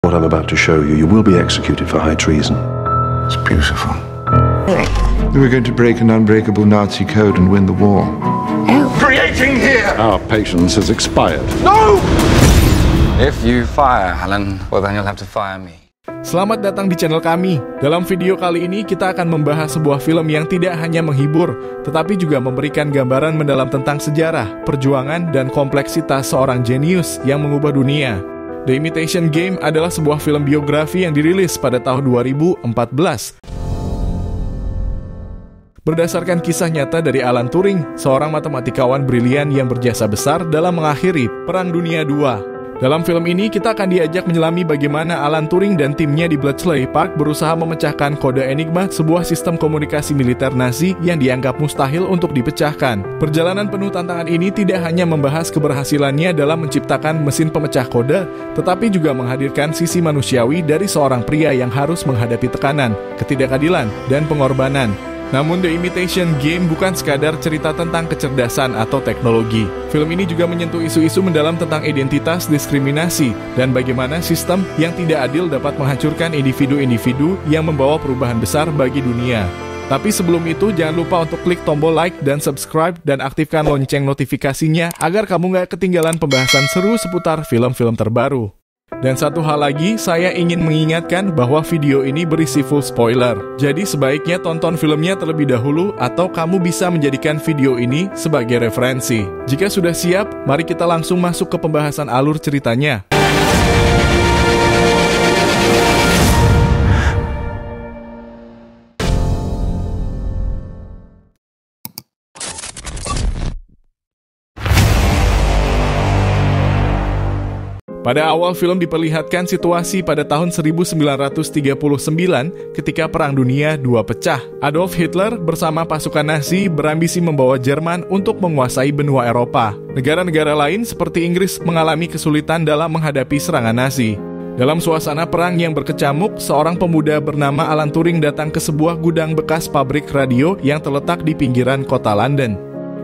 What I'm about to show you, you will be executed for high treason. It's beautiful. We're going to break an unbreakable Nazi code and win the war. Creating here! Our patience has expired. No! If you fire Helen, well then you'll have to fire me. Selamat datang di channel kami. Dalam video kali ini kita akan membahas sebuah film yang tidak hanya menghibur, tetapi juga memberikan gambaran mendalam tentang sejarah, perjuangan, dan kompleksitas seorang jenius yang mengubah dunia. The Imitation Game adalah sebuah film biografi yang dirilis pada tahun 2014. Berdasarkan kisah nyata dari Alan Turing, seorang matematikawan brilian yang berjasa besar dalam mengakhiri Perang Dunia II. Dalam film ini, kita akan diajak menyelami bagaimana Alan Turing dan timnya di Bletchley Park berusaha memecahkan kode Enigma, sebuah sistem komunikasi militer Nazi yang dianggap mustahil untuk dipecahkan. Perjalanan penuh tantangan ini tidak hanya membahas keberhasilannya dalam menciptakan mesin pemecah kode, tetapi juga menghadirkan sisi manusiawi dari seorang pria yang harus menghadapi tekanan, ketidakadilan, dan pengorbanan. Namun The Imitation Game bukan sekadar cerita tentang kecerdasan atau teknologi. Film ini juga menyentuh isu-isu mendalam tentang identitas, diskriminasi, dan bagaimana sistem yang tidak adil dapat menghancurkan individu-individu yang membawa perubahan besar bagi dunia. Tapi sebelum itu, jangan lupa untuk klik tombol like dan subscribe dan aktifkan lonceng notifikasinya agar kamu nggak ketinggalan pembahasan seru seputar film-film terbaru. Dan satu hal lagi, saya ingin mengingatkan bahwa video ini berisi full spoiler. Jadi sebaiknya tonton filmnya terlebih dahulu atau kamu bisa menjadikan video ini sebagai referensi. Jika sudah siap, mari kita langsung masuk ke pembahasan alur ceritanya. Pada awal film diperlihatkan situasi pada tahun 1939 ketika Perang Dunia II pecah. Adolf Hitler bersama pasukan Nazi berambisi membawa Jerman untuk menguasai benua Eropa. Negara-negara lain seperti Inggris mengalami kesulitan dalam menghadapi serangan Nazi. Dalam suasana perang yang berkecamuk, seorang pemuda bernama Alan Turing datang ke sebuah gudang bekas pabrik radio yang terletak di pinggiran kota London.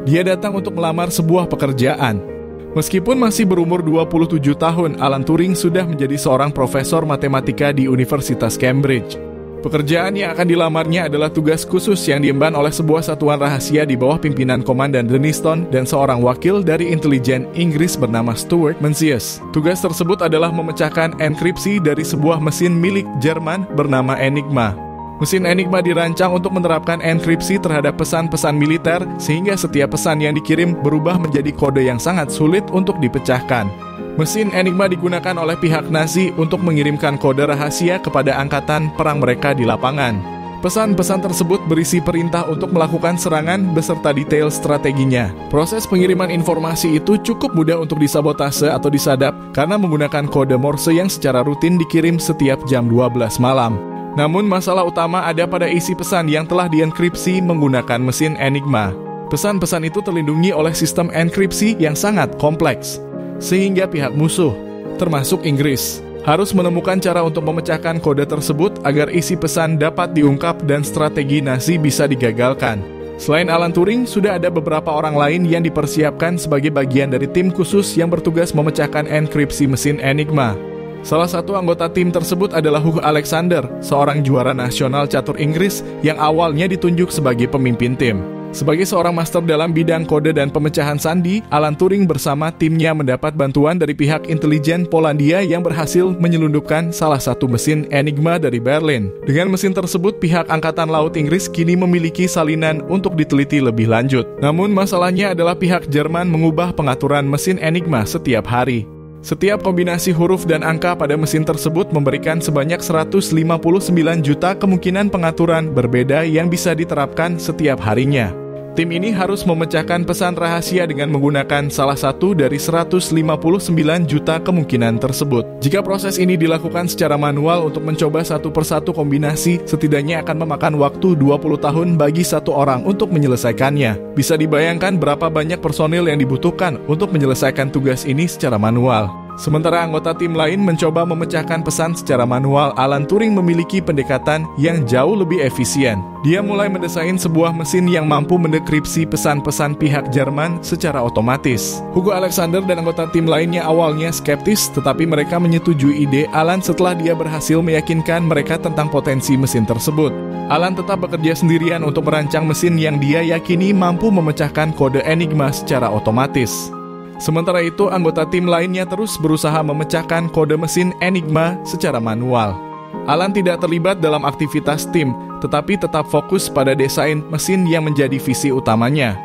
Dia datang untuk melamar sebuah pekerjaan. Meskipun masih berumur 27 tahun, Alan Turing sudah menjadi seorang profesor matematika di Universitas Cambridge. Pekerjaan yang akan dilamarnya adalah tugas khusus yang diemban oleh sebuah satuan rahasia di bawah pimpinan Komandan Denniston dan seorang wakil dari intelijen Inggris bernama Stuart Mencius. Tugas tersebut adalah memecahkan enkripsi dari sebuah mesin milik Jerman bernama Enigma. Mesin Enigma dirancang untuk menerapkan enkripsi terhadap pesan-pesan militer sehingga setiap pesan yang dikirim berubah menjadi kode yang sangat sulit untuk dipecahkan. Mesin Enigma digunakan oleh pihak Nazi untuk mengirimkan kode rahasia kepada angkatan perang mereka di lapangan. Pesan-pesan tersebut berisi perintah untuk melakukan serangan beserta detail strateginya. Proses pengiriman informasi itu cukup mudah untuk disabotase atau disadap karena menggunakan kode Morse yang secara rutin dikirim setiap jam 12 malam. Namun masalah utama ada pada isi pesan yang telah dienkripsi menggunakan mesin Enigma. Pesan-pesan itu terlindungi oleh sistem enkripsi yang sangat kompleks, sehingga pihak musuh, termasuk Inggris, harus menemukan cara untuk memecahkan kode tersebut agar isi pesan dapat diungkap dan strategi Nazi bisa digagalkan. Selain Alan Turing, sudah ada beberapa orang lain yang dipersiapkan sebagai bagian dari tim khusus yang bertugas memecahkan enkripsi mesin Enigma. Salah satu anggota tim tersebut adalah Hugh Alexander, seorang juara nasional catur Inggris yang awalnya ditunjuk sebagai pemimpin tim. Sebagai seorang master dalam bidang kode dan pemecahan sandi, Alan Turing bersama timnya mendapat bantuan dari pihak intelijen Polandia yang berhasil menyelundupkan salah satu mesin Enigma dari Berlin. Dengan mesin tersebut, pihak Angkatan Laut Inggris kini memiliki salinan untuk diteliti lebih lanjut. Namun masalahnya adalah pihak Jerman mengubah pengaturan mesin Enigma setiap hari. Setiap kombinasi huruf dan angka pada mesin tersebut memberikan sebanyak 159 juta kemungkinan pengaturan berbeda yang bisa diterapkan setiap harinya. Tim ini harus memecahkan pesan rahasia dengan menggunakan salah satu dari 159 juta kemungkinan tersebut. Jika proses ini dilakukan secara manual untuk mencoba satu persatu kombinasi, setidaknya akan memakan waktu 20 tahun bagi satu orang untuk menyelesaikannya. Bisa dibayangkan berapa banyak personil yang dibutuhkan untuk menyelesaikan tugas ini secara manual. Sementara anggota tim lain mencoba memecahkan pesan secara manual, Alan Turing memiliki pendekatan yang jauh lebih efisien. Dia mulai mendesain sebuah mesin yang mampu mendekripsi pesan-pesan pihak Jerman secara otomatis. Hugo Alexander dan anggota tim lainnya awalnya skeptis, tetapi mereka menyetujui ide Alan setelah dia berhasil meyakinkan mereka tentang potensi mesin tersebut. Alan tetap bekerja sendirian untuk merancang mesin yang dia yakini mampu memecahkan kode Enigma secara otomatis. Sementara itu, anggota tim lainnya terus berusaha memecahkan kode mesin Enigma secara manual. Alan tidak terlibat dalam aktivitas tim, tetapi tetap fokus pada desain mesin yang menjadi visi utamanya.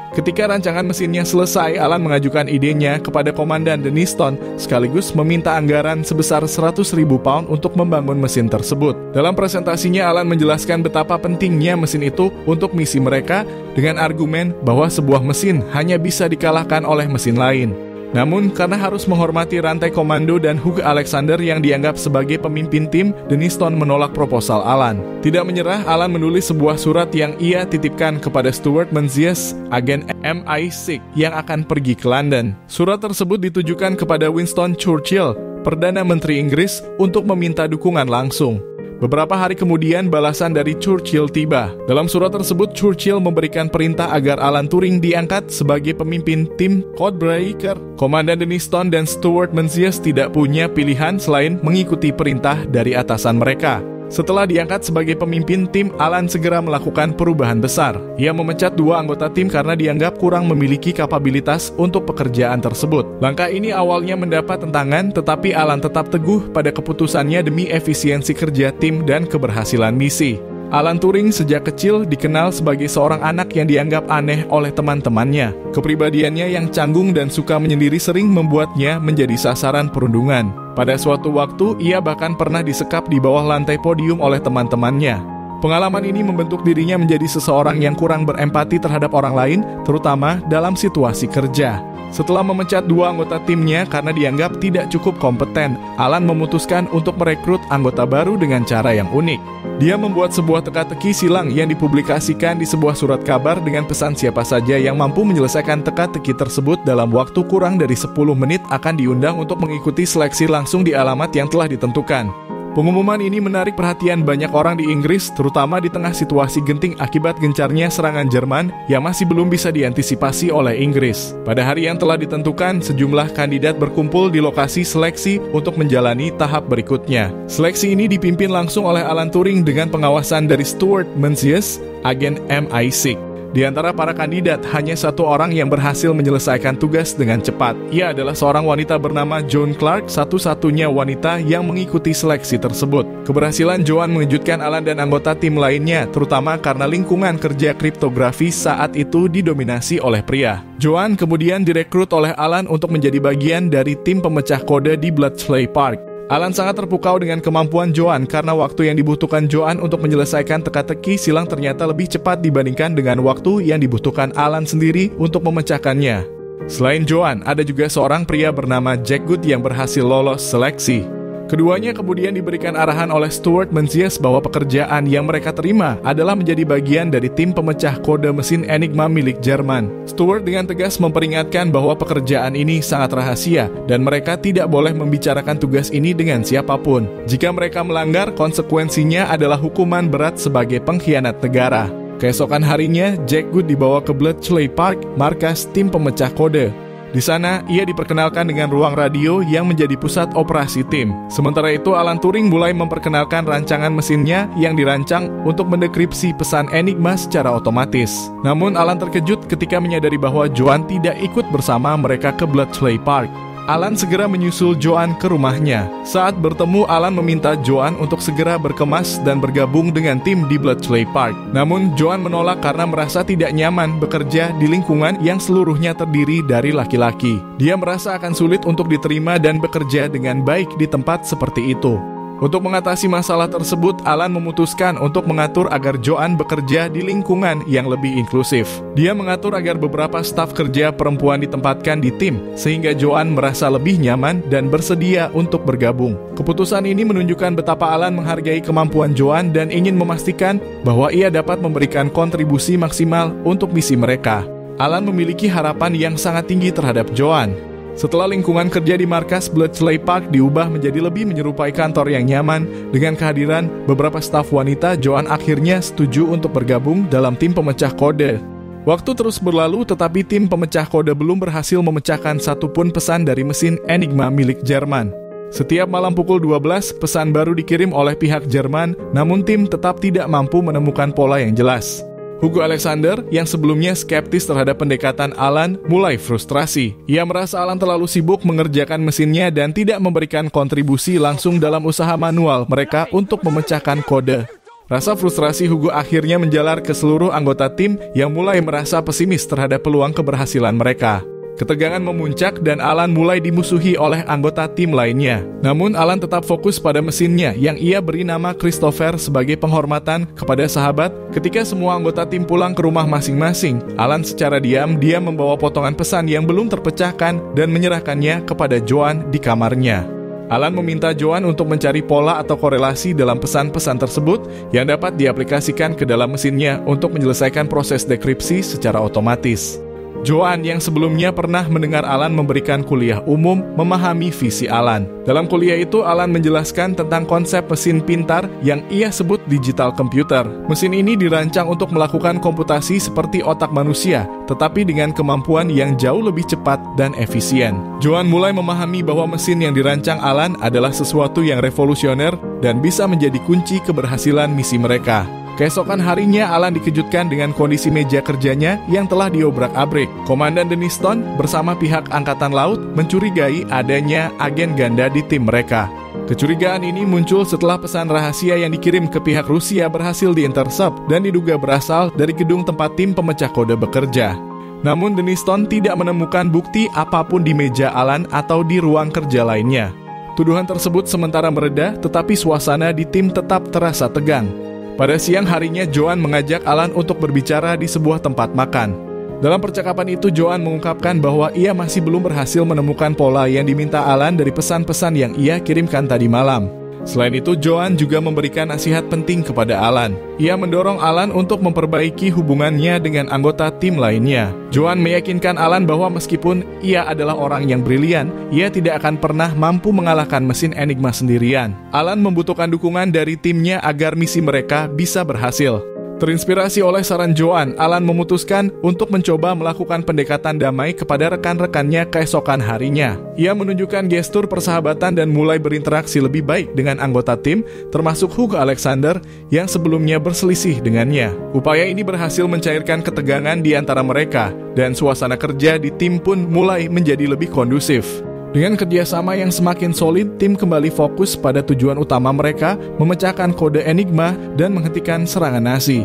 Ketika rancangan mesinnya selesai, Alan mengajukan idenya kepada Komandan Denniston sekaligus meminta anggaran sebesar 100.000 pound untuk membangun mesin tersebut. Dalam presentasinya, Alan menjelaskan betapa pentingnya mesin itu untuk misi mereka dengan argumen bahwa sebuah mesin hanya bisa dikalahkan oleh mesin lain. Namun, karena harus menghormati rantai komando dan Hugo Alexander yang dianggap sebagai pemimpin tim, Denniston menolak proposal Alan. Tidak menyerah, Alan menulis sebuah surat yang ia titipkan kepada Stuart Menzies, agen MI6 yang akan pergi ke London. Surat tersebut ditujukan kepada Winston Churchill, Perdana Menteri Inggris, untuk meminta dukungan langsung. Beberapa hari kemudian, balasan dari Churchill tiba. Dalam surat tersebut, Churchill memberikan perintah agar Alan Turing diangkat sebagai pemimpin tim Codebreaker. Komandan Denniston dan Stuart Menzies tidak punya pilihan selain mengikuti perintah dari atasan mereka. Setelah diangkat sebagai pemimpin tim, Alan segera melakukan perubahan besar. Ia memecat 2 anggota tim karena dianggap kurang memiliki kapabilitas untuk pekerjaan tersebut. Langkah ini awalnya mendapat tentangan, tetapi Alan tetap teguh pada keputusannya demi efisiensi kerja tim dan keberhasilan misi. Alan Turing sejak kecil dikenal sebagai seorang anak yang dianggap aneh oleh teman-temannya. Kepribadiannya yang canggung dan suka menyendiri sering membuatnya menjadi sasaran perundungan. Pada suatu waktu, ia bahkan pernah disekap di bawah lantai podium oleh teman-temannya. Pengalaman ini membentuk dirinya menjadi seseorang yang kurang berempati terhadap orang lain, terutama dalam situasi kerja. Setelah memecat 2 anggota timnya karena dianggap tidak cukup kompeten, Alan memutuskan untuk merekrut anggota baru dengan cara yang unik. Dia membuat sebuah teka-teki silang yang dipublikasikan di sebuah surat kabar dengan pesan siapa saja yang mampu menyelesaikan teka-teki tersebut dalam waktu kurang dari 10 menit akan diundang untuk mengikuti seleksi langsung di alamat yang telah ditentukan. Pengumuman ini menarik perhatian banyak orang di Inggris, terutama di tengah situasi genting akibat gencarnya serangan Jerman yang masih belum bisa diantisipasi oleh Inggris. Pada hari yang telah ditentukan, sejumlah kandidat berkumpul di lokasi seleksi untuk menjalani tahap berikutnya. Seleksi ini dipimpin langsung oleh Alan Turing dengan pengawasan dari Stuart Menzies, agen MI6. Di antara para kandidat, hanya 1 orang yang berhasil menyelesaikan tugas dengan cepat. Ia adalah seorang wanita bernama Joan Clark, satu-satunya wanita yang mengikuti seleksi tersebut. Keberhasilan Joan mengejutkan Alan dan anggota tim lainnya, terutama karena lingkungan kerja kriptografi saat itu didominasi oleh pria. Joan kemudian direkrut oleh Alan untuk menjadi bagian dari tim pemecah kode di Bletchley Park. Alan sangat terpukau dengan kemampuan Joan karena waktu yang dibutuhkan Joan untuk menyelesaikan teka-teki silang ternyata lebih cepat dibandingkan dengan waktu yang dibutuhkan Alan sendiri untuk memecahkannya. Selain Joan, ada juga seorang pria bernama Jack Good yang berhasil lolos seleksi. Keduanya kemudian diberikan arahan oleh Stuart Menzies bahwa pekerjaan yang mereka terima adalah menjadi bagian dari tim pemecah kode mesin Enigma milik Jerman. Stuart dengan tegas memperingatkan bahwa pekerjaan ini sangat rahasia dan mereka tidak boleh membicarakan tugas ini dengan siapapun. Jika mereka melanggar, konsekuensinya adalah hukuman berat sebagai pengkhianat negara. Keesokan harinya, Jack Good dibawa ke Bletchley Park, markas tim pemecah kode. Di sana, ia diperkenalkan dengan ruang radio yang menjadi pusat operasi tim. Sementara itu, Alan Turing mulai memperkenalkan rancangan mesinnya yang dirancang untuk mendekripsi pesan Enigma secara otomatis. Namun, Alan terkejut ketika menyadari bahwa Joan tidak ikut bersama mereka ke Bletchley Park. Alan segera menyusul Joan ke rumahnya. Saat bertemu, Alan meminta Joan untuk segera berkemas dan bergabung dengan tim di Bletchley Park. Namun, Joan menolak karena merasa tidak nyaman bekerja di lingkungan yang seluruhnya terdiri dari laki-laki. Dia merasa akan sulit untuk diterima dan bekerja dengan baik di tempat seperti itu. Untuk mengatasi masalah tersebut, Alan memutuskan untuk mengatur agar Joan bekerja di lingkungan yang lebih inklusif. Dia mengatur agar beberapa staf kerja perempuan ditempatkan di tim, sehingga Joan merasa lebih nyaman dan bersedia untuk bergabung. Keputusan ini menunjukkan betapa Alan menghargai kemampuan Joan dan ingin memastikan bahwa ia dapat memberikan kontribusi maksimal untuk misi mereka. Alan memiliki harapan yang sangat tinggi terhadap Joan. Setelah lingkungan kerja di markas Bletchley Park diubah menjadi lebih menyerupai kantor yang nyaman, dengan kehadiran beberapa staf wanita, Joanne akhirnya setuju untuk bergabung dalam tim pemecah kode. Waktu terus berlalu, tetapi tim pemecah kode belum berhasil memecahkan satupun pesan dari mesin Enigma milik Jerman. Setiap malam pukul 12, pesan baru dikirim oleh pihak Jerman, namun tim tetap tidak mampu menemukan pola yang jelas. Hugo Alexander, yang sebelumnya skeptis terhadap pendekatan Alan, mulai frustrasi. Ia merasa Alan terlalu sibuk mengerjakan mesinnya dan tidak memberikan kontribusi langsung dalam usaha manual mereka untuk memecahkan kode. Rasa frustrasi Hugo akhirnya menjalar ke seluruh anggota tim yang mulai merasa pesimis terhadap peluang keberhasilan mereka. Ketegangan memuncak dan Alan mulai dimusuhi oleh anggota tim lainnya. Namun Alan tetap fokus pada mesinnya yang ia beri nama Christopher sebagai penghormatan kepada sahabat. Ketika semua anggota tim pulang ke rumah masing-masing, Alan secara diam membawa potongan pesan yang belum terpecahkan dan menyerahkannya kepada Joanne di kamarnya. Alan meminta Joanne untuk mencari pola atau korelasi dalam pesan-pesan tersebut yang dapat diaplikasikan ke dalam mesinnya untuk menyelesaikan proses dekripsi secara otomatis. Joanne yang sebelumnya pernah mendengar Alan memberikan kuliah umum memahami visi Alan. Dalam kuliah itu, Alan menjelaskan tentang konsep mesin pintar yang ia sebut digital computer. Mesin ini dirancang untuk melakukan komputasi seperti otak manusia, tetapi dengan kemampuan yang jauh lebih cepat dan efisien. Joanne mulai memahami bahwa mesin yang dirancang Alan adalah sesuatu yang revolusioner dan bisa menjadi kunci keberhasilan misi mereka. Keesokan harinya, Alan dikejutkan dengan kondisi meja kerjanya yang telah diobrak-abrik. Komandan Denniston bersama pihak Angkatan Laut mencurigai adanya agen ganda di tim mereka. Kecurigaan ini muncul setelah pesan rahasia yang dikirim ke pihak Rusia berhasil diintercept dan diduga berasal dari gedung tempat tim pemecah kode bekerja. Namun Denniston tidak menemukan bukti apapun di meja Alan atau di ruang kerja lainnya. Tuduhan tersebut sementara mereda, tetapi suasana di tim tetap terasa tegang. Pada siang harinya, Joanne mengajak Alan untuk berbicara di sebuah tempat makan. Dalam percakapan itu, Joanne mengungkapkan bahwa ia masih belum berhasil menemukan pola yang diminta Alan dari pesan-pesan yang ia kirimkan tadi malam. Selain itu, Joanne juga memberikan nasihat penting kepada Alan. Ia mendorong Alan untuk memperbaiki hubungannya dengan anggota tim lainnya. Joanne meyakinkan Alan bahwa meskipun ia adalah orang yang brilian, ia tidak akan pernah mampu mengalahkan mesin Enigma sendirian. Alan membutuhkan dukungan dari timnya agar misi mereka bisa berhasil. Terinspirasi oleh saran Joanne, Alan memutuskan untuk mencoba melakukan pendekatan damai kepada rekan-rekannya keesokan harinya. Ia menunjukkan gestur persahabatan dan mulai berinteraksi lebih baik dengan anggota tim, termasuk Hugo Alexander yang sebelumnya berselisih dengannya. Upaya ini berhasil mencairkan ketegangan di antara mereka, dan suasana kerja di tim pun mulai menjadi lebih kondusif. Dengan kerjasama yang semakin solid, tim kembali fokus pada tujuan utama mereka, memecahkan kode Enigma dan menghentikan serangan Nazi.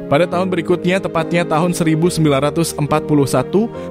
Pada tahun berikutnya, tepatnya tahun 1941,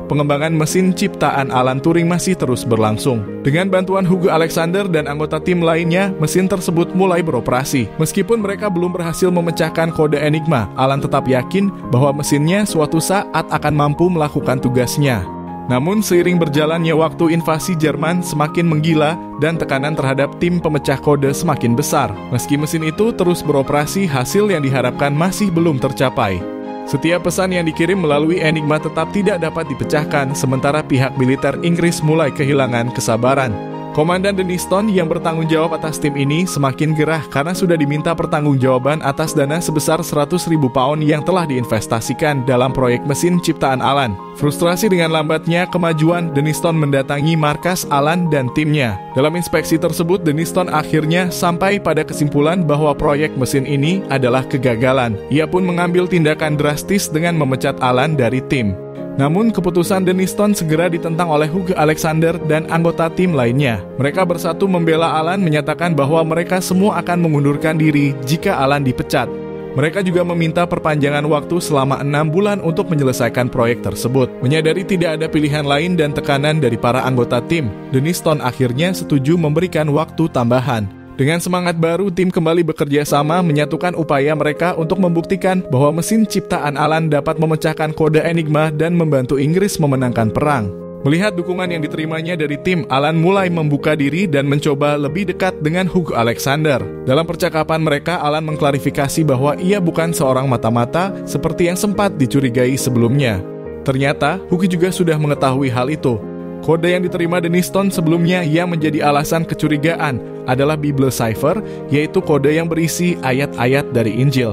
pengembangan mesin ciptaan Alan Turing masih terus berlangsung. Dengan bantuan Hugo Alexander dan anggota tim lainnya, mesin tersebut mulai beroperasi. Meskipun mereka belum berhasil memecahkan kode Enigma, Alan tetap yakin bahwa mesinnya suatu saat akan mampu melakukan tugasnya. Namun seiring berjalannya waktu, invasi Jerman semakin menggila dan tekanan terhadap tim pemecah kode semakin besar. Meski mesin itu terus beroperasi, hasil yang diharapkan masih belum tercapai. Setiap pesan yang dikirim melalui Enigma tetap tidak dapat dipecahkan, sementara pihak militer Inggris mulai kehilangan kesabaran. Komandan Denniston yang bertanggung jawab atas tim ini semakin gerah karena sudah diminta pertanggungjawaban atas dana sebesar 100.000 pound yang telah diinvestasikan dalam proyek mesin ciptaan Alan. Frustrasi dengan lambatnya kemajuan, Denniston mendatangi markas Alan dan timnya. Dalam inspeksi tersebut, Denniston akhirnya sampai pada kesimpulan bahwa proyek mesin ini adalah kegagalan. Ia pun mengambil tindakan drastis dengan memecat Alan dari tim. Namun keputusan Denniston segera ditentang oleh Hugo Alexander dan anggota tim lainnya. Mereka bersatu membela Alan, menyatakan bahwa mereka semua akan mengundurkan diri jika Alan dipecat. Mereka juga meminta perpanjangan waktu selama 6 bulan untuk menyelesaikan proyek tersebut. Menyadari tidak ada pilihan lain dan tekanan dari para anggota tim, Denniston akhirnya setuju memberikan waktu tambahan. Dengan semangat baru, tim kembali bekerja sama menyatukan upaya mereka untuk membuktikan bahwa mesin ciptaan Alan dapat memecahkan kode Enigma dan membantu Inggris memenangkan perang. Melihat dukungan yang diterimanya dari tim, Alan mulai membuka diri dan mencoba lebih dekat dengan Hugo Alexander. Dalam percakapan mereka, Alan mengklarifikasi bahwa ia bukan seorang mata-mata seperti yang sempat dicurigai sebelumnya. Ternyata, Hugo juga sudah mengetahui hal itu. Kode yang diterima Denniston sebelumnya yang menjadi alasan kecurigaan adalah Bible Cipher, yaitu kode yang berisi ayat-ayat dari Injil.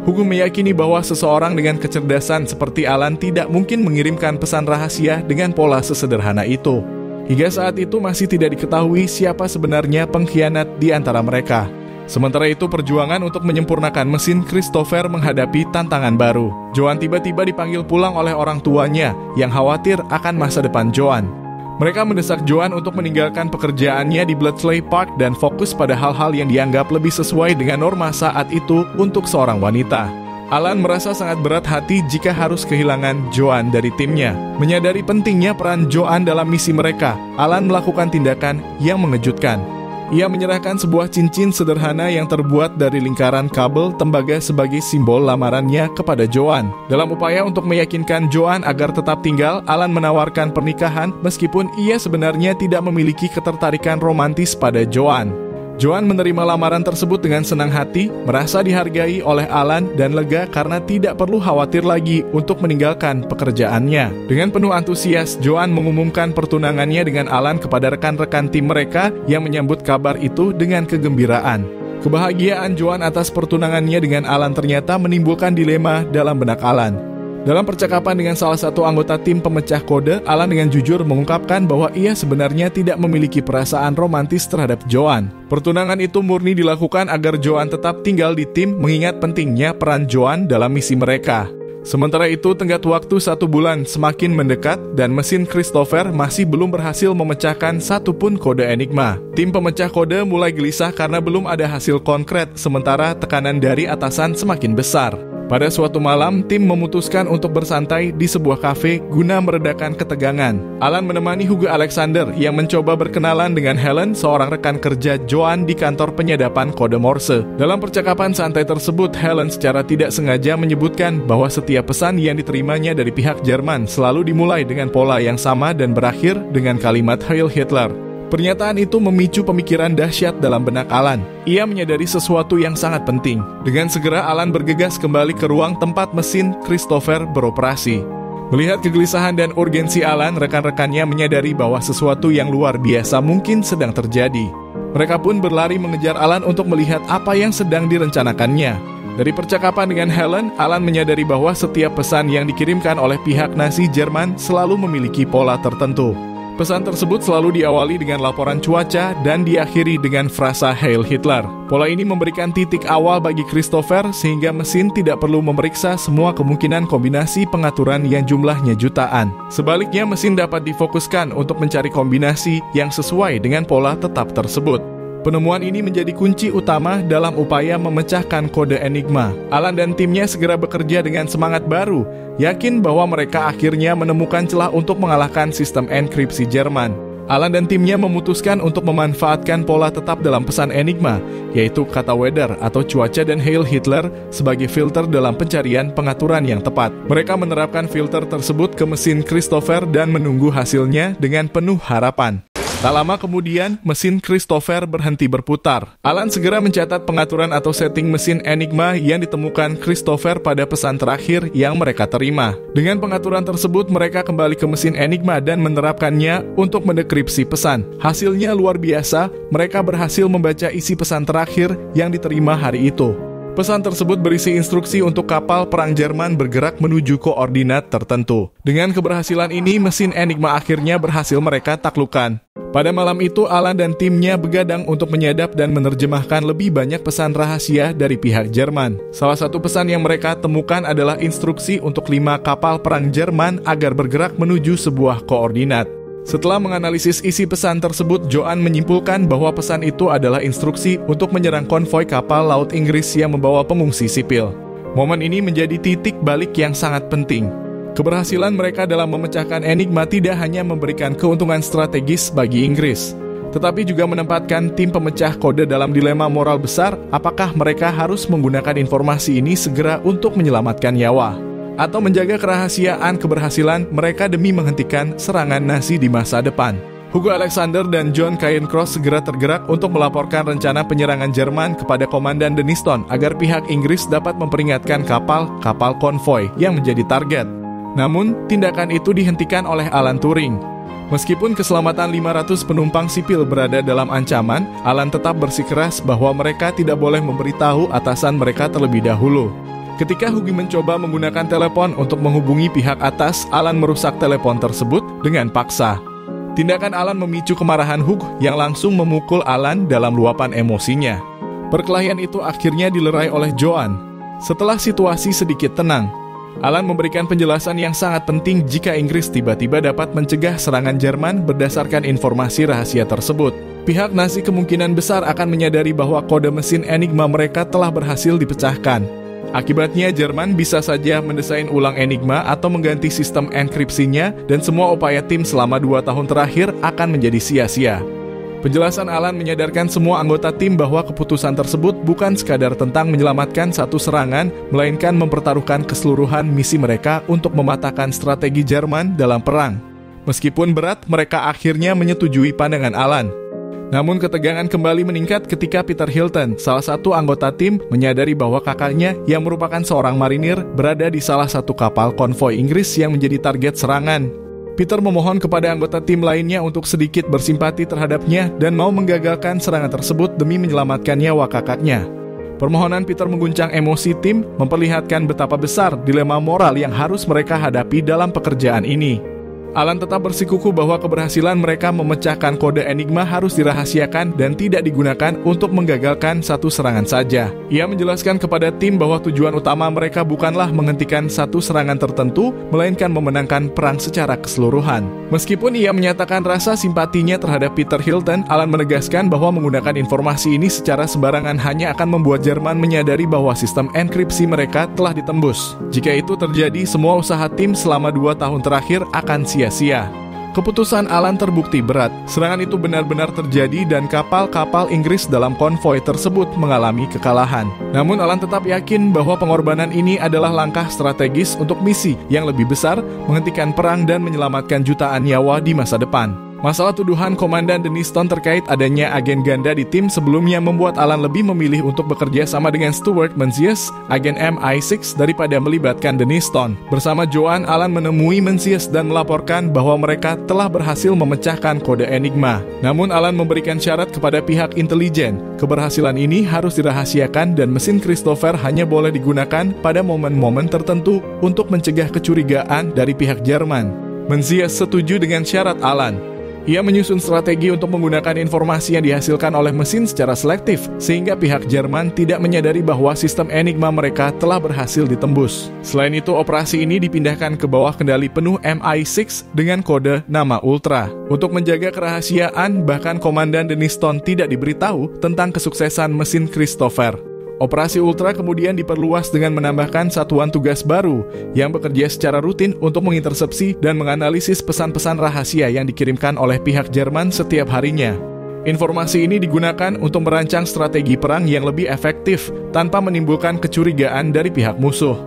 Hugo meyakini bahwa seseorang dengan kecerdasan seperti Alan tidak mungkin mengirimkan pesan rahasia dengan pola sesederhana itu. Hingga saat itu masih tidak diketahui siapa sebenarnya pengkhianat di antara mereka. Sementara itu, perjuangan untuk menyempurnakan mesin Christopher menghadapi tantangan baru. Joan tiba-tiba dipanggil pulang oleh orang tuanya yang khawatir akan masa depan Joan. Mereka mendesak Joan untuk meninggalkan pekerjaannya di Bletchley Park dan fokus pada hal-hal yang dianggap lebih sesuai dengan norma saat itu untuk seorang wanita. Alan merasa sangat berat hati jika harus kehilangan Joan dari timnya. Menyadari pentingnya peran Joan dalam misi mereka, Alan melakukan tindakan yang mengejutkan. Ia menyerahkan sebuah cincin sederhana yang terbuat dari lingkaran kabel tembaga sebagai simbol lamarannya kepada Joan. Dalam upaya untuk meyakinkan Joan agar tetap tinggal, Alan menawarkan pernikahan meskipun ia sebenarnya tidak memiliki ketertarikan romantis pada Joan. Joan menerima lamaran tersebut dengan senang hati, merasa dihargai oleh Alan dan lega karena tidak perlu khawatir lagi untuk meninggalkan pekerjaannya. Dengan penuh antusias, Joan mengumumkan pertunangannya dengan Alan kepada rekan-rekan tim mereka yang menyambut kabar itu dengan kegembiraan. Kebahagiaan Joan atas pertunangannya dengan Alan ternyata menimbulkan dilema dalam benak Alan. Dalam percakapan dengan salah satu anggota tim pemecah kode, Alan dengan jujur mengungkapkan bahwa ia sebenarnya tidak memiliki perasaan romantis terhadap Joan. Pertunangan itu murni dilakukan agar Joan tetap tinggal di tim, mengingat pentingnya peran Joan dalam misi mereka. Sementara itu, tenggat waktu 1 bulan semakin mendekat dan mesin Christopher masih belum berhasil memecahkan satupun kode Enigma. Tim pemecah kode mulai gelisah karena belum ada hasil konkret, sementara tekanan dari atasan semakin besar. Pada suatu malam, tim memutuskan untuk bersantai di sebuah kafe guna meredakan ketegangan. Alan menemani Hugo Alexander yang mencoba berkenalan dengan Helen, seorang rekan kerja Joan di kantor penyadapan kode Morse. Dalam percakapan santai tersebut, Helen secara tidak sengaja menyebutkan bahwa setiap pesan yang diterimanya dari pihak Jerman selalu dimulai dengan pola yang sama dan berakhir dengan kalimat Heil Hitler. Pernyataan itu memicu pemikiran dahsyat dalam benak Alan. Ia menyadari sesuatu yang sangat penting. Dengan segera Alan bergegas kembali ke ruang tempat mesin Christopher beroperasi. Melihat kegelisahan dan urgensi Alan, rekan-rekannya menyadari bahwa sesuatu yang luar biasa mungkin sedang terjadi. Mereka pun berlari mengejar Alan untuk melihat apa yang sedang direncanakannya. Dari percakapan dengan Helen, Alan menyadari bahwa setiap pesan yang dikirimkan oleh pihak Nazi Jerman selalu memiliki pola tertentu. Pesan tersebut selalu diawali dengan laporan cuaca dan diakhiri dengan frasa Heil Hitler. Pola ini memberikan titik awal bagi Christopher sehingga mesin tidak perlu memeriksa semua kemungkinan kombinasi pengaturan yang jumlahnya jutaan. Sebaliknya, mesin dapat difokuskan untuk mencari kombinasi yang sesuai dengan pola tetap tersebut. Penemuan ini menjadi kunci utama dalam upaya memecahkan kode Enigma. Alan dan timnya segera bekerja dengan semangat baru, yakin bahwa mereka akhirnya menemukan celah untuk mengalahkan sistem enkripsi Jerman. Alan dan timnya memutuskan untuk memanfaatkan pola tetap dalam pesan Enigma, yaitu kata weather atau cuaca dan Heil Hitler sebagai filter dalam pencarian pengaturan yang tepat. Mereka menerapkan filter tersebut ke mesin Christopher dan menunggu hasilnya dengan penuh harapan. Tak lama kemudian, mesin Christopher berhenti berputar. Alan segera mencatat pengaturan atau setting mesin Enigma yang ditemukan Christopher pada pesan terakhir yang mereka terima. Dengan pengaturan tersebut, mereka kembali ke mesin Enigma dan menerapkannya untuk mendekripsi pesan. Hasilnya luar biasa, mereka berhasil membaca isi pesan terakhir yang diterima hari itu. Pesan tersebut berisi instruksi untuk kapal perang Jerman bergerak menuju koordinat tertentu. Dengan keberhasilan ini, mesin Enigma akhirnya berhasil mereka taklukkan. Pada malam itu, Alan dan timnya begadang untuk menyadap dan menerjemahkan lebih banyak pesan rahasia dari pihak Jerman. Salah satu pesan yang mereka temukan adalah instruksi untuk 5 kapal perang Jerman agar bergerak menuju sebuah koordinat. Setelah menganalisis isi pesan tersebut, Joan menyimpulkan bahwa pesan itu adalah instruksi untuk menyerang konvoi kapal laut Inggris yang membawa pengungsi sipil. Momen ini menjadi titik balik yang sangat penting. Keberhasilan mereka dalam memecahkan Enigma tidak hanya memberikan keuntungan strategis bagi Inggris, tetapi juga menempatkan tim pemecah kode dalam dilema moral besar, apakah mereka harus menggunakan informasi ini segera untuk menyelamatkan nyawa, atau menjaga kerahasiaan keberhasilan mereka demi menghentikan serangan Nazi di masa depan. Hugo Alexander dan John Cairncross segera tergerak untuk melaporkan rencana penyerangan Jerman kepada Komandan Denniston agar pihak Inggris dapat memperingatkan kapal konvoi yang menjadi target. Namun, tindakan itu dihentikan oleh Alan Turing. Meskipun keselamatan 500 penumpang sipil berada dalam ancaman, Alan tetap bersikeras bahwa mereka tidak boleh memberitahu atasan mereka terlebih dahulu. Ketika Hughie mencoba menggunakan telepon untuk menghubungi pihak atas, Alan merusak telepon tersebut dengan paksa. Tindakan Alan memicu kemarahan Hugh yang langsung memukul Alan dalam luapan emosinya. Perkelahian itu akhirnya dilerai oleh Joan. Setelah situasi sedikit tenang, Alan memberikan penjelasan yang sangat penting jika Inggris tiba-tiba dapat mencegah serangan Jerman berdasarkan informasi rahasia tersebut. Pihak Nazi kemungkinan besar akan menyadari bahwa kode mesin Enigma mereka telah berhasil dipecahkan. Akibatnya, Jerman bisa saja mendesain ulang Enigma atau mengganti sistem enkripsinya, dan semua upaya tim selama 2 tahun terakhir akan menjadi sia-sia. Penjelasan Alan menyadarkan semua anggota tim bahwa keputusan tersebut bukan sekadar tentang menyelamatkan satu serangan, melainkan mempertaruhkan keseluruhan misi mereka untuk mematahkan strategi Jerman dalam perang. Meskipun berat, mereka akhirnya menyetujui pandangan Alan. Namun ketegangan kembali meningkat ketika Peter Hilton, salah satu anggota tim, menyadari bahwa kakaknya yang merupakan seorang marinir berada di salah satu kapal konvoi Inggris yang menjadi target serangan. Peter memohon kepada anggota tim lainnya untuk sedikit bersimpati terhadapnya dan mau menggagalkan serangan tersebut demi menyelamatkan nyawa kakaknya. Permohonan Peter mengguncang emosi tim, memperlihatkan betapa besar dilema moral yang harus mereka hadapi dalam pekerjaan ini. Alan tetap bersikukuh bahwa keberhasilan mereka memecahkan kode Enigma harus dirahasiakan dan tidak digunakan untuk menggagalkan satu serangan saja. Ia menjelaskan kepada tim bahwa tujuan utama mereka bukanlah menghentikan satu serangan tertentu, melainkan memenangkan perang secara keseluruhan. Meskipun ia menyatakan rasa simpatinya terhadap Peter Hilton, Alan menegaskan bahwa menggunakan informasi ini secara sembarangan hanya akan membuat Jerman menyadari bahwa sistem enkripsi mereka telah ditembus. Jika itu terjadi, semua usaha tim selama 2 tahun terakhir akan sia-sia. Keputusan Alan terbukti berat. Serangan itu benar-benar terjadi dan kapal-kapal Inggris dalam konvoi tersebut mengalami kekalahan. Namun Alan tetap yakin bahwa pengorbanan ini adalah langkah strategis untuk misi yang lebih besar, menghentikan perang dan menyelamatkan jutaan nyawa di masa depan. Masalah tuduhan Komandan Denniston terkait adanya agen ganda di tim sebelumnya membuat Alan lebih memilih untuk bekerja sama dengan Stuart Menzies, agen MI6, daripada melibatkan Denniston. Bersama Joan, Alan menemui Menzies dan melaporkan bahwa mereka telah berhasil memecahkan kode Enigma. Namun Alan memberikan syarat kepada pihak intelijen. Keberhasilan ini harus dirahasiakan dan mesin Christopher hanya boleh digunakan pada momen-momen tertentu untuk mencegah kecurigaan dari pihak Jerman. Menzies setuju dengan syarat Alan. Ia menyusun strategi untuk menggunakan informasi yang dihasilkan oleh mesin secara selektif, sehingga pihak Jerman tidak menyadari bahwa sistem Enigma mereka telah berhasil ditembus. Selain itu, operasi ini dipindahkan ke bawah kendali penuh MI6 dengan kode nama Ultra. Untuk menjaga kerahasiaan, bahkan Komandan Denniston tidak diberitahu tentang kesuksesan mesin Christopher. Operasi Ultra kemudian diperluas dengan menambahkan satuan tugas baru yang bekerja secara rutin untuk mengintersepsi dan menganalisis pesan-pesan rahasia yang dikirimkan oleh pihak Jerman setiap harinya. Informasi ini digunakan untuk merancang strategi perang yang lebih efektif tanpa menimbulkan kecurigaan dari pihak musuh.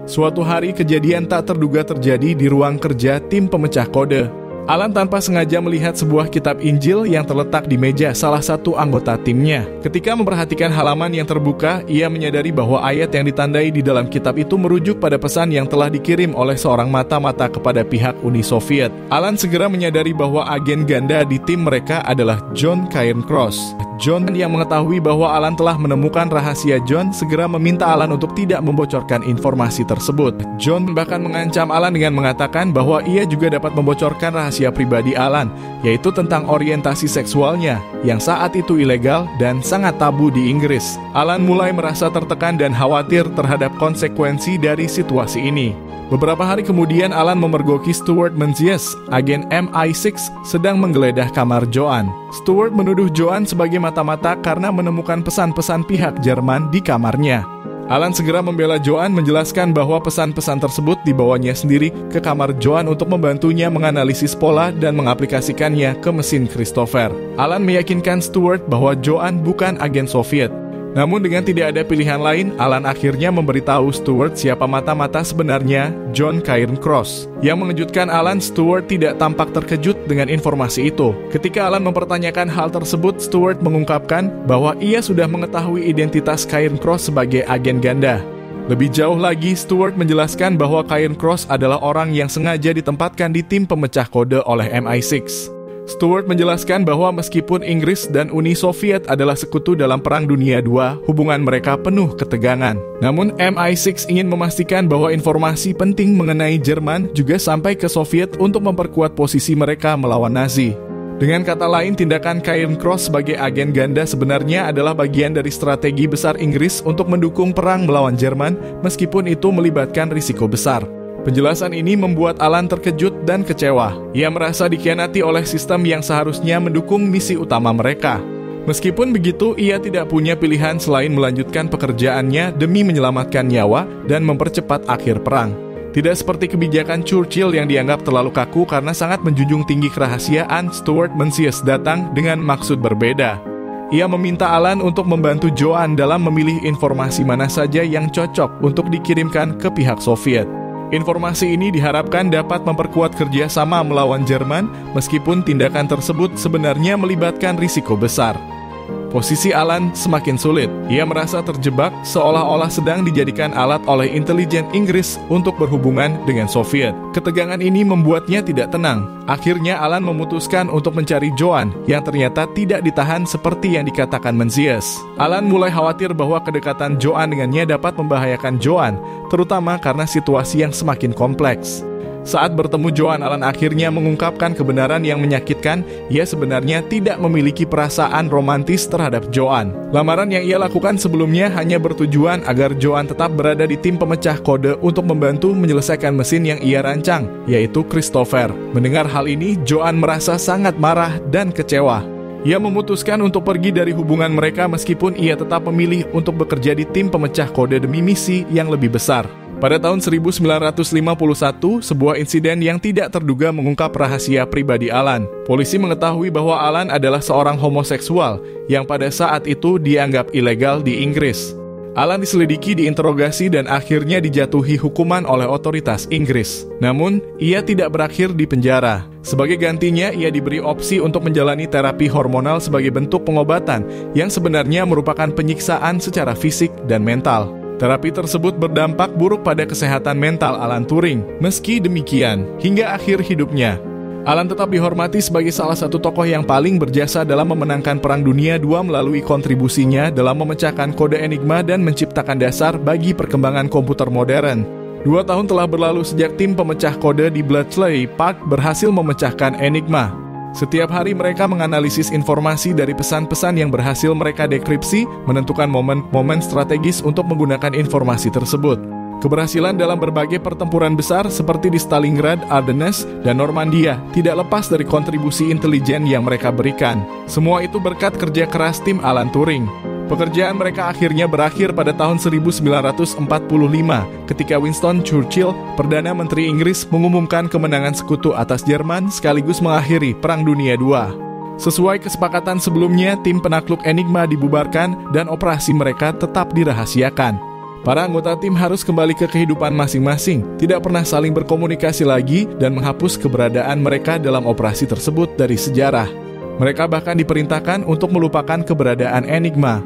Suatu hari kejadian tak terduga terjadi di ruang kerja tim pemecah kode. Alan tanpa sengaja melihat sebuah kitab Injil yang terletak di meja salah satu anggota timnya. Ketika memperhatikan halaman yang terbuka, ia menyadari bahwa ayat yang ditandai di dalam kitab itu merujuk pada pesan yang telah dikirim oleh seorang mata-mata kepada pihak Uni Soviet. Alan segera menyadari bahwa agen ganda di tim mereka adalah John Cairncross. John yang mengetahui bahwa Alan telah menemukan rahasia John segera meminta Alan untuk tidak membocorkan informasi tersebut. John bahkan mengancam Alan dengan mengatakan bahwa ia juga dapat membocorkan rahasia pribadi Alan, yaitu tentang orientasi seksualnya, yang saat itu ilegal dan sangat tabu di Inggris. Alan mulai merasa tertekan dan khawatir terhadap konsekuensi dari situasi ini. Beberapa hari kemudian, Alan memergoki Stuart Menzies, agen MI6, sedang menggeledah kamar Joan. Stuart menuduh Joan sebagai mata-mata karena menemukan pesan-pesan pihak Jerman di kamarnya. Alan segera membela Joan, menjelaskan bahwa pesan-pesan tersebut dibawanya sendiri ke kamar Joan untuk membantunya menganalisis pola dan mengaplikasikannya ke mesin Christopher. Alan meyakinkan Stuart bahwa Joan bukan agen Soviet. Namun dengan tidak ada pilihan lain, Alan akhirnya memberitahu Stuart siapa mata-mata sebenarnya, John Cairncross. Yang mengejutkan Alan, Stuart tidak tampak terkejut dengan informasi itu. Ketika Alan mempertanyakan hal tersebut, Stuart mengungkapkan bahwa ia sudah mengetahui identitas Cairncross sebagai agen ganda. Lebih jauh lagi, Stewart menjelaskan bahwa Kyan Cross adalah orang yang sengaja ditempatkan di tim pemecah kode oleh MI6. Stewart menjelaskan bahwa meskipun Inggris dan Uni Soviet adalah sekutu dalam Perang Dunia II, hubungan mereka penuh ketegangan. Namun MI6 ingin memastikan bahwa informasi penting mengenai Jerman juga sampai ke Soviet untuk memperkuat posisi mereka melawan Nazi. Dengan kata lain, tindakan Kyan Cross sebagai agen ganda sebenarnya adalah bagian dari strategi besar Inggris untuk mendukung perang melawan Jerman, meskipun itu melibatkan risiko besar. Penjelasan ini membuat Alan terkejut dan kecewa. Ia merasa dikhianati oleh sistem yang seharusnya mendukung misi utama mereka. Meskipun begitu, ia tidak punya pilihan selain melanjutkan pekerjaannya demi menyelamatkan nyawa dan mempercepat akhir perang. Tidak seperti kebijakan Churchill yang dianggap terlalu kaku karena sangat menjunjung tinggi kerahasiaan, Stewart Mencius datang dengan maksud berbeda. Ia meminta Alan untuk membantu Joan dalam memilih informasi mana saja yang cocok untuk dikirimkan ke pihak Soviet. Informasi ini diharapkan dapat memperkuat kerjasama melawan Jerman, meskipun tindakan tersebut sebenarnya melibatkan risiko besar. Posisi Alan semakin sulit. Ia merasa terjebak seolah-olah sedang dijadikan alat oleh intelijen Inggris untuk berhubungan dengan Soviet. Ketegangan ini membuatnya tidak tenang. Akhirnya Alan memutuskan untuk mencari Joan yang ternyata tidak ditahan seperti yang dikatakan Mencius. Alan mulai khawatir bahwa kedekatan Joan dengannya dapat membahayakan Joan, terutama karena situasi yang semakin kompleks. Saat bertemu Joan, Alan akhirnya mengungkapkan kebenaran yang menyakitkan. Ia sebenarnya tidak memiliki perasaan romantis terhadap Joan. Lamaran yang ia lakukan sebelumnya hanya bertujuan agar Joan tetap berada di tim pemecah kode untuk membantu menyelesaikan mesin yang ia rancang, yaitu Christopher. Mendengar hal ini, Joan merasa sangat marah dan kecewa. Ia memutuskan untuk pergi dari hubungan mereka meskipun ia tetap memilih untuk bekerja di tim pemecah kode demi misi yang lebih besar. Pada tahun 1951, sebuah insiden yang tidak terduga mengungkap rahasia pribadi Alan. Polisi mengetahui bahwa Alan adalah seorang homoseksual yang pada saat itu dianggap ilegal di Inggris. Alan diselidiki, diinterogasi, dan akhirnya dijatuhi hukuman oleh otoritas Inggris. Namun, ia tidak berakhir di penjara. Sebagai gantinya, ia diberi opsi untuk menjalani terapi hormonal sebagai bentuk pengobatan yang sebenarnya merupakan penyiksaan secara fisik dan mental. Terapi tersebut berdampak buruk pada kesehatan mental Alan Turing. Meski demikian, hingga akhir hidupnya, Alan tetap dihormati sebagai salah satu tokoh yang paling berjasa dalam memenangkan Perang Dunia II melalui kontribusinya dalam memecahkan kode Enigma dan menciptakan dasar bagi perkembangan komputer modern. 2 tahun telah berlalu sejak tim pemecah kode di Bletchley Park berhasil memecahkan Enigma. Setiap hari mereka menganalisis informasi dari pesan-pesan yang berhasil mereka dekripsi, menentukan momen-momen strategis untuk menggunakan informasi tersebut. Keberhasilan dalam berbagai pertempuran besar seperti di Stalingrad, Ardennes, dan Normandia tidak lepas dari kontribusi intelijen yang mereka berikan. Semua itu berkat kerja keras tim Alan Turing. Pekerjaan mereka akhirnya berakhir pada tahun 1945 ketika Winston Churchill, Perdana Menteri Inggris, mengumumkan kemenangan sekutu atas Jerman sekaligus mengakhiri Perang Dunia II. Sesuai kesepakatan sebelumnya, tim penakluk Enigma dibubarkan dan operasi mereka tetap dirahasiakan. Para anggota tim harus kembali ke kehidupan masing-masing, tidak pernah saling berkomunikasi lagi, dan menghapus keberadaan mereka dalam operasi tersebut dari sejarah. Mereka bahkan diperintahkan untuk melupakan keberadaan Enigma.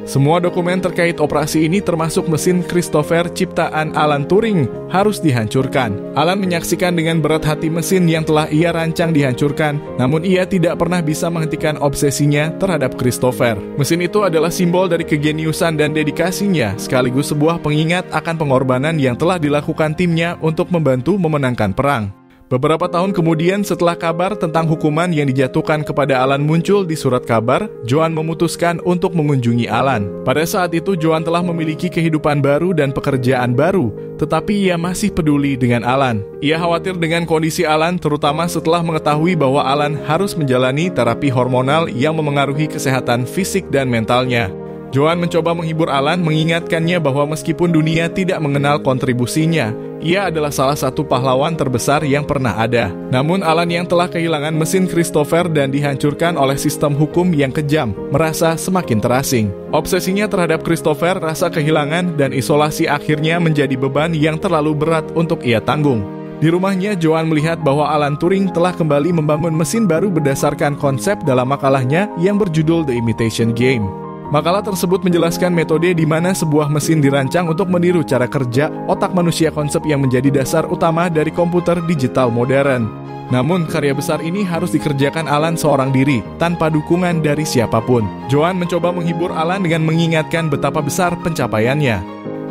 Semua dokumen terkait operasi ini termasuk mesin Christopher ciptaan Alan Turing harus dihancurkan. Alan menyaksikan dengan berat hati mesin yang telah ia rancang dihancurkan, namun ia tidak pernah bisa menghentikan obsesinya terhadap Christopher. Mesin itu adalah simbol dari kegeniusan dan dedikasinya, sekaligus sebuah pengingat akan pengorbanan yang telah dilakukan timnya untuk membantu memenangkan perang. Beberapa tahun kemudian, setelah kabar tentang hukuman yang dijatuhkan kepada Alan muncul di surat kabar, Joan memutuskan untuk mengunjungi Alan. Pada saat itu, Joan telah memiliki kehidupan baru dan pekerjaan baru, tetapi ia masih peduli dengan Alan. Ia khawatir dengan kondisi Alan, terutama setelah mengetahui bahwa Alan harus menjalani terapi hormonal yang memengaruhi kesehatan fisik dan mentalnya. Joan mencoba menghibur Alan, mengingatkannya bahwa meskipun dunia tidak mengenal kontribusinya, ia adalah salah satu pahlawan terbesar yang pernah ada. Namun Alan yang telah kehilangan mesin Christopher dan dihancurkan oleh sistem hukum yang kejam, merasa semakin terasing. Obsesinya terhadap Christopher, rasa kehilangan, dan isolasi akhirnya menjadi beban yang terlalu berat untuk ia tanggung. Di rumahnya, Joan melihat bahwa Alan Turing telah kembali membangun mesin baru berdasarkan konsep dalam makalahnya yang berjudul The Imitation Game. Makalah tersebut menjelaskan metode di mana sebuah mesin dirancang untuk meniru cara kerja otak manusia, konsep yang menjadi dasar utama dari komputer digital modern. Namun, karya besar ini harus dikerjakan Alan seorang diri, tanpa dukungan dari siapapun. Joan mencoba menghibur Alan dengan mengingatkan betapa besar pencapaiannya.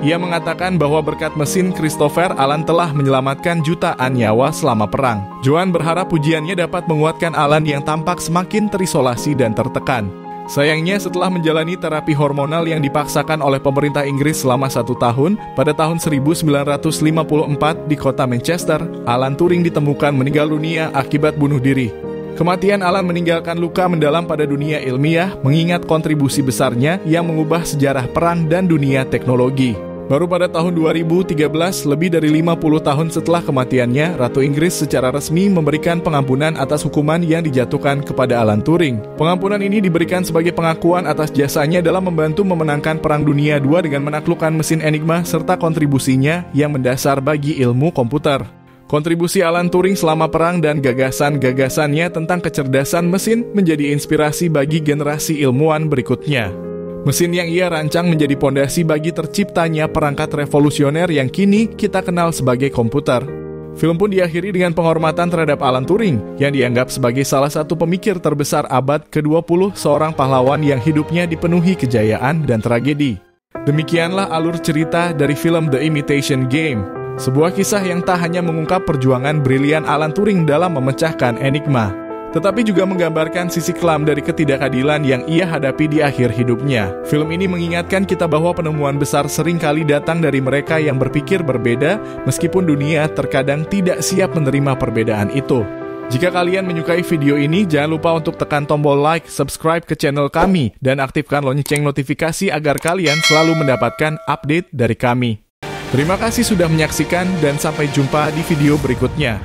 Ia mengatakan bahwa berkat mesin Christopher, Alan telah menyelamatkan jutaan nyawa selama perang. Joan berharap pujiannya dapat menguatkan Alan yang tampak semakin terisolasi dan tertekan. Sayangnya, setelah menjalani terapi hormonal yang dipaksakan oleh pemerintah Inggris selama 1 tahun, pada tahun 1954 di kota Manchester, Alan Turing ditemukan meninggal dunia akibat bunuh diri. Kematian Alan meninggalkan luka mendalam pada dunia ilmiah, mengingat kontribusi besarnya yang mengubah sejarah perang dan dunia teknologi. Baru pada tahun 2013, lebih dari 50 tahun setelah kematiannya, Ratu Inggris secara resmi memberikan pengampunan atas hukuman yang dijatuhkan kepada Alan Turing. Pengampunan ini diberikan sebagai pengakuan atas jasanya dalam membantu memenangkan Perang Dunia II dengan menaklukkan mesin Enigma serta kontribusinya yang mendasar bagi ilmu komputer. Kontribusi Alan Turing selama perang dan gagasan-gagasannya tentang kecerdasan mesin menjadi inspirasi bagi generasi ilmuwan berikutnya. Mesin yang ia rancang menjadi pondasi bagi terciptanya perangkat revolusioner yang kini kita kenal sebagai komputer. Film pun diakhiri dengan penghormatan terhadap Alan Turing, yang dianggap sebagai salah satu pemikir terbesar abad ke-20, seorang pahlawan yang hidupnya dipenuhi kejayaan dan tragedi. Demikianlah alur cerita dari film The Imitation Game, sebuah kisah yang tak hanya mengungkap perjuangan brilian Alan Turing dalam memecahkan Enigma, tetapi juga menggambarkan sisi kelam dari ketidakadilan yang ia hadapi di akhir hidupnya. Film ini mengingatkan kita bahwa penemuan besar seringkali datang dari mereka yang berpikir berbeda, meskipun dunia terkadang tidak siap menerima perbedaan itu. Jika kalian menyukai video ini, jangan lupa untuk tekan tombol like, subscribe ke channel kami, dan aktifkan lonceng notifikasi agar kalian selalu mendapatkan update dari kami. Terima kasih sudah menyaksikan dan sampai jumpa di video berikutnya.